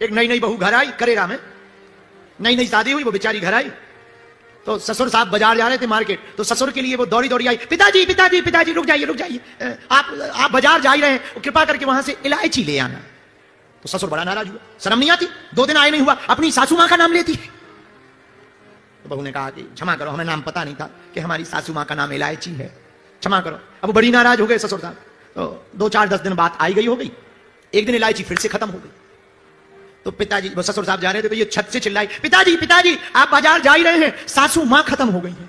एक नई नई बहू घर आई करेरा में, नई नई शादी हुई, वो बेचारी घर आई तो ससुर साहब बाजार जा रहे थे मार्केट, तो ससुर के लिए वो दौड़ी दौड़ी आई, पिताजी पिताजी पिताजी रुक जाइए, आप बाजार जा ही रहे हैं, कृपा करके वहां से इलायची ले आना। तो ससुर बड़ा नाराज हुआ, शर्म नहीं आती, 2 दिन आए नहीं हुआ, अपनी सासू मां का नाम लेती है। तो बहू ने कहा कि क्षमा करो, हमें नाम पता नहीं था कि हमारी सासू मां का नाम इलायची है, क्षमा करो। अब बड़ी नाराज हो गए ससुर साहब। तो 2-4-10 दिन बाद आई गई हो गई, एक दिन इलायची फिर से खत्म हो गई। तो पिताजी, वो ससुर साहब जा रहे थे तो ये छत से चिल्लाई, पिताजी पिताजी आप बाजार जा ही रहे हैं, सासू मां खत्म हो गई है,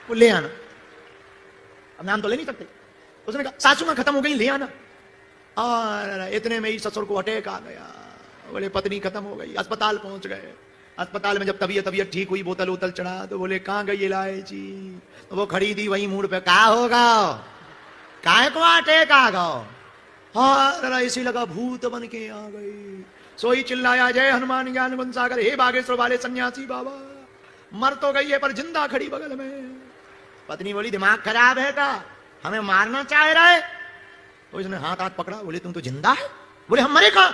वो ले आना। अब नाम तो ले नहीं सकते, उसने कहा सासू मां खत्म हो गई, ले आना। और इतने में ही ससुर को अटैक आ गया, बोले पत्नी खत्म हो गई, अस्पताल पहुंच गए। अस्पताल में जब तबीयत ठीक हुई, बोतल उतल चढ़ा, तो बोले कहां गई इलायची, तो वो खड़ी थी वही मूड पे, कहा होगा काहे को अटैक आ गया, हाँ इसी लगा भूत बन के आ गई। सोई चिल्लाया जय हनुमान ज्ञान गुण सागर, हे बागेश्वर वाले सन्यासी बाबा, मर तो गई है पर जिंदा खड़ी बगल में। पत्नी बोली दिमाग खराब है का, हमें मारना चाह रहा है। तो इसने हाथ पकड़ा, बोले तुम तो जिंदा है, बोले हम मरे कहां,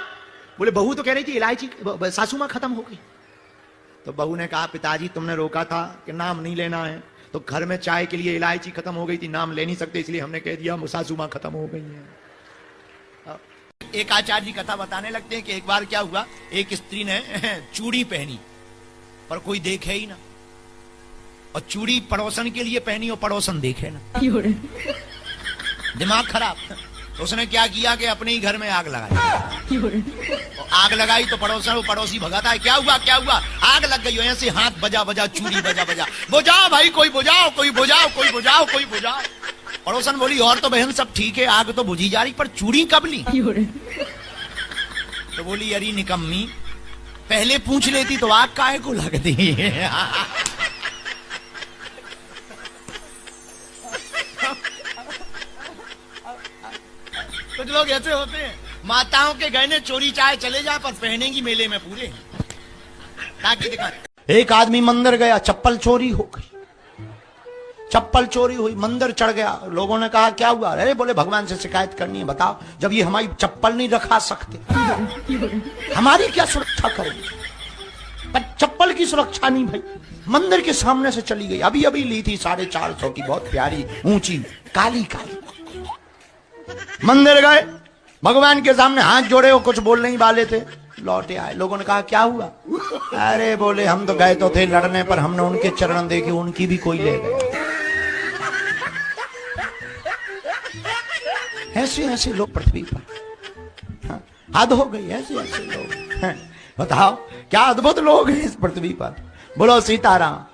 बोले बहू तो कह रही थी इलायची सासू मां खत्म हो गई। तो बहू ने कहा पिताजी तुमने रोका था कि नाम नहीं लेना है, तो घर में चाय के लिए इलायची खत्म हो गई थी, नाम ले नहीं सकते इसलिए हमने कह दिया सासू मां खत्म हो गई है। एक आचार्य जी कथा बताने लगते हैं कि एक बार क्या हुआ, एक स्त्री ने चूड़ी पहनी पर कोई देखे ही ना, और चूड़ी पड़ोसन के लिए पहनी और पड़ोसन देखे ना, दिमाग खराब। तो उसने क्या किया कि अपने ही घर में आग लगाई, आग लगाई तो पड़ोसी भगाता है, क्या हुआ क्या हुआ, आग लग गई। ऐसे हाथ बजा बजा चूड़ी बजा बजा, बुझाओ भाई कोई बुझाओ, कोई बुझाओ, कोई बुझाओ, कोई बुझाओ। पड़ोसन बोली और तो बहन सब ठीक है, आग तो बुझी जा रही, पर चूड़ी कब ली। तो बोली अरे निकम्मी, पहले पूछ लेती तो आग काहे को लगती। कुछ लोग ऐसे होते हैं, माताओं के गहने चोरी चाहे चले जाए पर पहनेंगी मेले में पूरे, ताकि दिखा। एक आदमी मंदिर गया, चप्पल चोरी हो गई, चप्पल चोरी हुई, मंदिर चढ़ गया। लोगों ने कहा क्या हुआ, अरे बोले भगवान से शिकायत करनी है, बताओ जब ये हमारी चप्पल नहीं रखा सकते, हमारी क्या सुरक्षा करेंगे। पर चप्पल की सुरक्षा नहीं भाई, मंदिर के सामने से चली गई, अभी अभी ली थी 450 की, बहुत प्यारी ऊंची काली काली। मंदिर गए, भगवान के सामने हाथ जोड़े, वो कुछ बोल नहीं वाले थे, लौटे आए। लोगों ने कहा क्या हुआ, अरे बोले हम तो गए तो थे लड़ने, पर हमने उनके चरण देखे, उनकी भी कोई ले गया। ऐसे ऐसे लोग पृथ्वी पर, हद हो गई, ऐसे ऐसे लोग। बताओ क्या अद्भुत लोग हैं इस पृथ्वी पर। बोलो सीताराम।